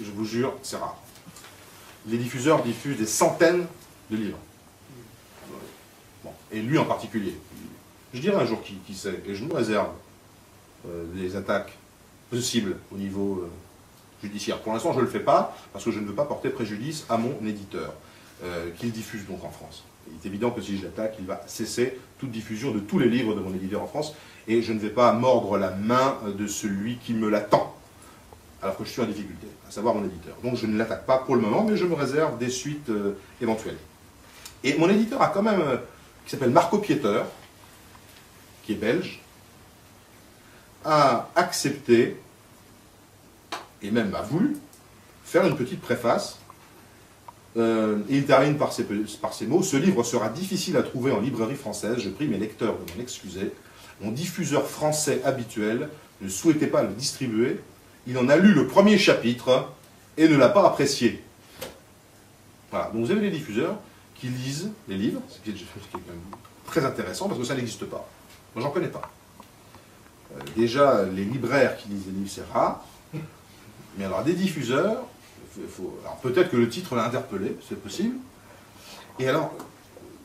je vous jure, c'est rare. Les diffuseurs diffusent des centaines de livres. Bon. Et lui en particulier. Je dirais un jour qui sait, et je nous réserve des attaques possibles au niveau judiciaire. Pour l'instant, je ne le fais pas, parce que je ne veux pas porter préjudice à mon éditeur, qu'il diffuse donc en France. Il est évident que si je l'attaque, il va cesser toute diffusion de tous les livres de mon éditeur en France, et je ne vais pas mordre la main de celui qui me l'attend, alors que je suis en difficulté, à savoir mon éditeur. Donc je ne l'attaque pas pour le moment, mais je me réserve des suites éventuelles. Et mon éditeur a quand même, qui s'appelle Marco Pieter, qui est belge, a accepté, et même a voulu, faire une petite préface. Et il termine par ces mots: ce livre sera difficile à trouver en librairie française, je prie mes lecteurs de m'en excuser. Mon diffuseur français habituel ne souhaitait pas le distribuer, il en a lu le premier chapitre et ne l'a pas apprécié. Voilà, donc vous avez des diffuseurs qui lisent les livres, ce qui est quand même très intéressant parce que ça n'existe pas. Moi j'en connais pas. Déjà, les libraires qui lisent les livres, c'est rare, mais alors des diffuseurs, alors peut-être que le titre l'a interpellé, c'est possible. Et alors,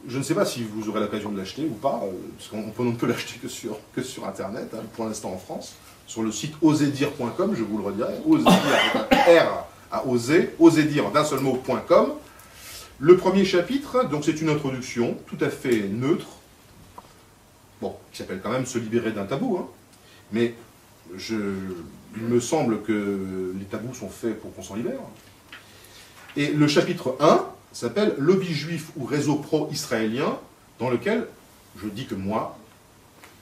je ne sais pas si vous aurez l'occasion de l'acheter ou pas, parce qu'on ne peut l'acheter que sur Internet, hein, pour l'instant en France, sur le site oserdire.com, je vous le redirai, oserdire d'un seul mot.com. Le premier chapitre, donc c'est une introduction tout à fait neutre, bon, qui s'appelle quand même Se libérer d'un tabou, hein, mais il me semble que les tabous sont faits pour qu'on s'en libère. Et le chapitre 1 s'appelle Lobby juif ou réseau pro-israélien, dans lequel je dis que moi,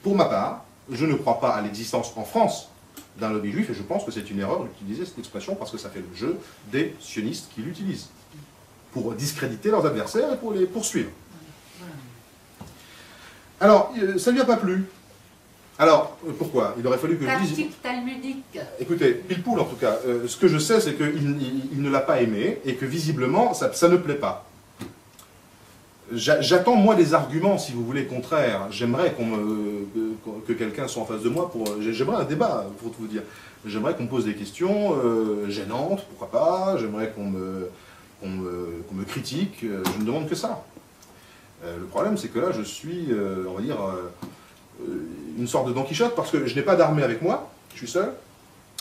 pour ma part, je ne crois pas à l'existence en France d'un lobby juif, et je pense que c'est une erreur d'utiliser cette expression parce que ça fait le jeu des sionistes qui l'utilisent pour discréditer leurs adversaires et pour les poursuivre. Alors, ça ne lui a pas plu. Alors, pourquoi? Il aurait fallu que je dise... Pratique talmudique. Écoutez, pile poule en tout cas, ce que je sais c'est qu'il ne l'a pas aimé et que visiblement ça ne plaît pas. J'attends moi des arguments, si vous voulez, contraires. J'aimerais que quelqu'un soit en face de moi pour... J'aimerais un débat, pour tout vous dire. J'aimerais qu'on me pose des questions gênantes, pourquoi pas. J'aimerais qu'on me critique. Je ne demande que ça. Le problème c'est que là je suis, on va dire... une sorte de Don Quichotte, parce que je n'ai pas d'armée avec moi, je suis seul,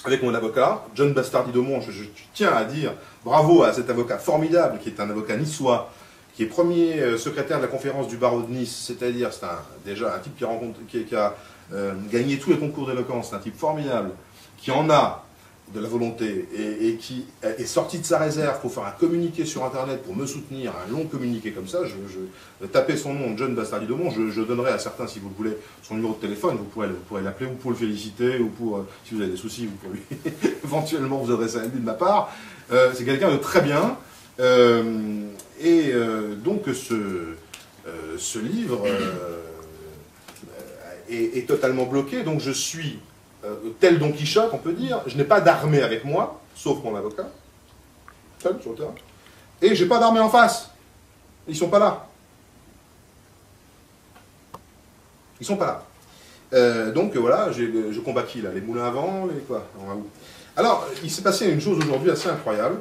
avec mon avocat, John Bastardi-Daumont. Je tiens à dire bravo à cet avocat formidable, qui est un avocat niçois, qui est premier secrétaire de la conférence du barreau de Nice, c'est-à-dire c'est déjà un type qui a gagné tous les concours d'éloquence, c'est un type formidable, qui en a de la volonté et qui est sorti de sa réserve pour faire un communiqué sur Internet, pour me soutenir, un long communiqué comme ça. Je tapez son nom, John Bastardi-Daumont, je donnerai à certains, si vous le voulez, son numéro de téléphone, vous pourrez l'appeler, ou pour le féliciter, ou pour, si vous avez des soucis, vous pourrez éventuellement vous adresser à lui de ma part. C'est quelqu'un de très bien, donc ce livre est totalement bloqué, donc je suis... tel Don Quichotte, on peut dire, je n'ai pas d'armée avec moi, sauf mon avocat, seul sur le terrain, et j'ai pas d'armée en face. Ils sont pas là. Ils sont pas là. Donc voilà, je combats qui là? Les moulins à vent, les quoi? Alors, il s'est passé une chose aujourd'hui assez incroyable.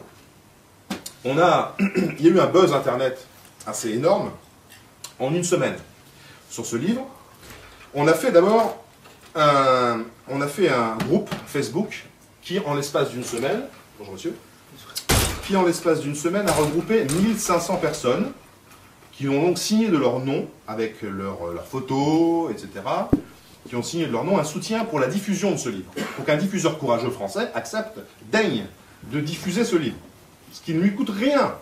Il y a eu un buzz internet assez énorme en une semaine sur ce livre. On a fait d'abord on a fait un groupe Facebook qui, en l'espace d'une semaine, bonjour monsieur, qui en l'espace d'une semaine a regroupé 1500 personnes qui ont donc signé de leur nom, avec leurs photos, etc., qui ont signé de leur nom un soutien pour la diffusion de ce livre. Pour qu'un diffuseur courageux français daigne de diffuser ce livre. Ce qui ne lui coûte rien.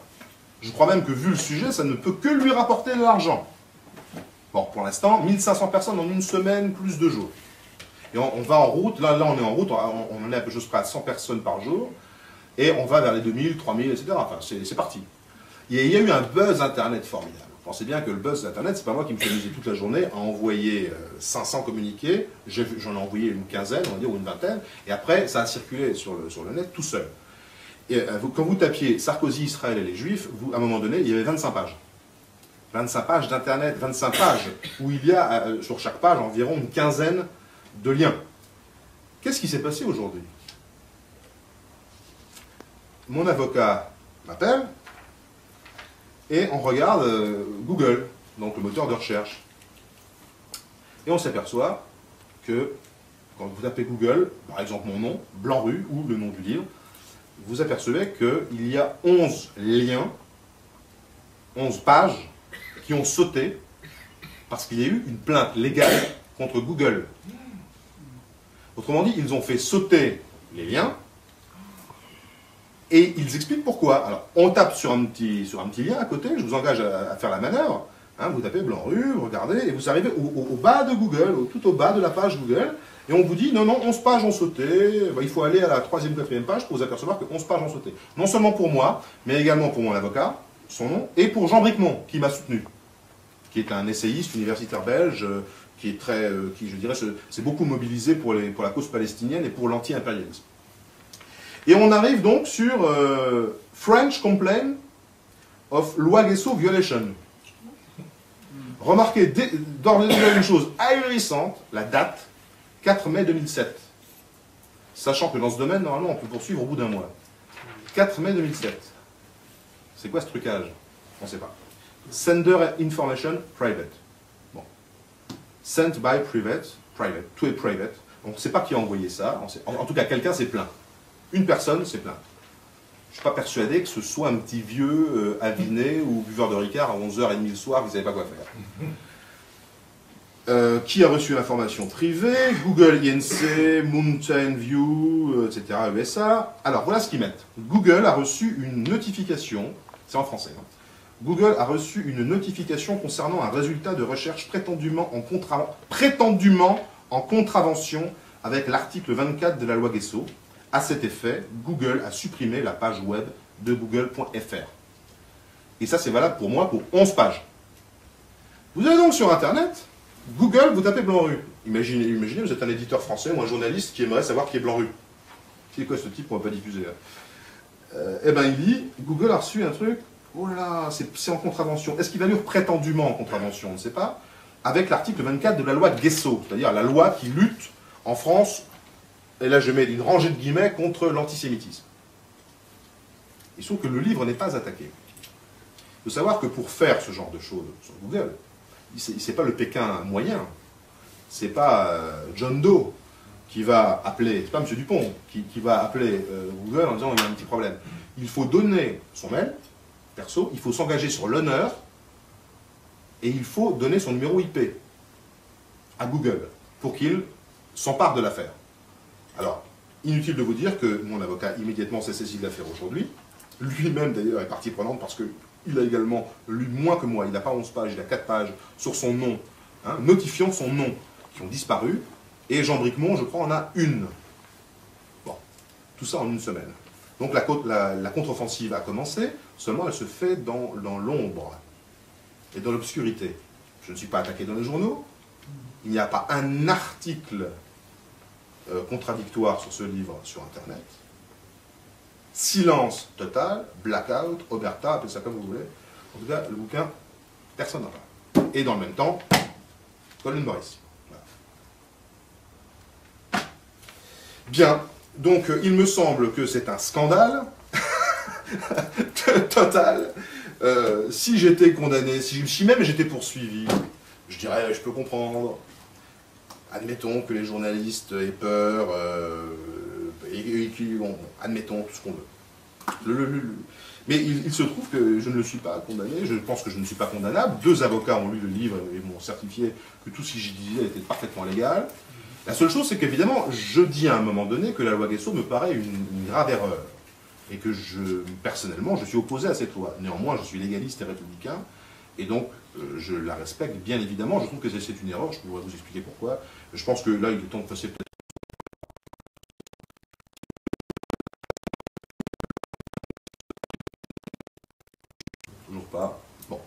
Je crois même que, vu le sujet, ça ne peut que lui rapporter de l'argent. Bon, pour l'instant, 1500 personnes en une semaine, plus 2 jours. Et on va en route, là on est en route, on en est à peu près à 100 personnes par jour, et on va vers les 2000, 3000, etc. Enfin, c'est parti. Et il y a eu un buzz internet formidable. Pensez bien que le buzz internet, c'est pas moi qui me suis amusé toute la journée à envoyer 500 communiqués, j'en ai envoyé une quinzaine, on va dire, ou une vingtaine, et après ça a circulé sur le net tout seul. Et quand vous tapiez Sarkozy, Israël et les Juifs, à un moment donné, il y avait 25 pages. 25 pages d'internet, 25 pages, où il y a sur chaque page environ une quinzaine de liens. Qu'est-ce qui s'est passé aujourd'hui? mon avocat m'appelle et on regarde Google, donc le moteur de recherche. Et on s'aperçoit que quand vous tapez Google, par exemple mon nom, Blanc-Rue, ou le nom du livre, vous apercevez qu'il y a 11 liens, 11 pages qui ont sauté parce qu'il y a eu une plainte légale contre Google. Autrement dit, ils ont fait sauter les liens et ils expliquent pourquoi. Alors, on tape sur un petit lien à côté, je vous engage à faire la manœuvre. Hein, vous tapez Blanc-Rue, vous regardez, et vous arrivez au bas de Google, tout au bas de la page Google, et on vous dit, non, non, 11 pages ont sauté, il faut aller à la 3e, 4e page pour vous apercevoir que 11 pages ont sauté. Non seulement pour moi, mais également pour mon avocat, son nom, et pour Jean Bricmont, qui m'a soutenu, qui est un essayiste universitaire belge, qui est très, qui je dirais, s'est beaucoup mobilisé pour la cause palestinienne et pour l'anti-impérialisme. Et on arrive donc sur French Complaint of Loi Guesso Violation. Remarquez d'ores et déjà une chose ahurissante, la date, 4 mai 2007. Sachant que dans ce domaine, normalement, on peut poursuivre au bout d'un mois. 4 mai 2007. C'est quoi ce trucage? On ne sait pas. Sender information private. Bon. Sent by private, to a private. On ne sait pas qui a envoyé ça. En tout cas, quelqu'un s'est plaint. Une personne s'est plainte. Je ne suis pas persuadé que ce soit un petit vieux aviné ou buveur de Ricard à 11h30 le soir, vous ne savez pas quoi faire. Qui a reçu l'information privée? Google INC, Mountain View, etc. USA. Alors voilà ce qu'ils mettent. Google a reçu une notification, c'est en français, hein. Google a reçu une notification concernant un résultat de recherche prétendument en contravention avec l'article 24 de la loi Guesso. À cet effet, Google a supprimé la page web de google.fr. Et ça, c'est valable pour moi pour 11 pages. Vous allez donc sur Internet, Google, vous tapez Blanc-Rue. Imaginez, vous êtes un éditeur français ou un journaliste qui aimerait savoir qui est Blanc-Rue. C'est quoi ce type, on ne va pas diffuser. Eh bien, il dit, Google a reçu un truc, oh là là, c'est en contravention. Est-ce qu'il va lire prétendument en contravention? On ne sait pas. Avec l'article 24 de la loi de Guesso, c'est-à-dire la loi qui lutte en France, et là je mets une rangée de guillemets, contre l'antisémitisme. Il se trouve que le livre n'est pas attaqué. Il faut savoir que pour faire ce genre de choses sur Google, c'est pas le Pékin moyen, c'est pas John Doe qui va appeler, c'est pas M. Dupont qui va appeler Google en disant il y a un petit problème. Il faut donner son mail perso, il faut s'engager sur l'honneur et il faut donner son numéro IP à Google pour qu'il s'empare de l'affaire. Alors, inutile de vous dire que mon avocat immédiatement s'est saisi de l'affaire aujourd'hui. Lui-même d'ailleurs est partie prenante parce qu'il a également lu moins que moi. Il n'a pas 11 pages, il a 4 pages sur son nom, hein, notifiant son nom, qui ont disparu. Et Jean Bricmont, je crois, en a une. Bon, tout ça en une semaine. Donc la contre-offensive a commencé, seulement elle se fait dans l'ombre et dans l'obscurité. Je ne suis pas attaqué dans les journaux. Il n'y a pas un article contradictoire sur ce livre sur Internet. Silence total, blackout, omerta, appelez ça comme vous voulez. En tout cas, le bouquin, personne n'en parle. Et dans le même temps, Colin Morris. Voilà. Bien, donc il me semble que c'est un scandale total. Si j'étais condamné, si même j'étais poursuivi, je dirais, je peux comprendre. Admettons que les journalistes aient peur, admettons tout ce qu'on veut. Mais il se trouve que je ne le suis pas condamné, je pense que je ne suis pas condamnable. 2 avocats ont lu le livre et m'ont certifié que tout ce que j'y disais était parfaitement légal. La seule chose, c'est qu'évidemment, je dis à un moment donné que la loi Guesso me paraît une grave erreur. Et que personnellement, je suis opposé à cette loi. Néanmoins, je suis légaliste et républicain, et donc je la respecte bien évidemment. Je trouve que c'est une erreur, je pourrais vous expliquer pourquoi. Je pense que là, il est temps de passer peut-être... Toujours pas. Bon.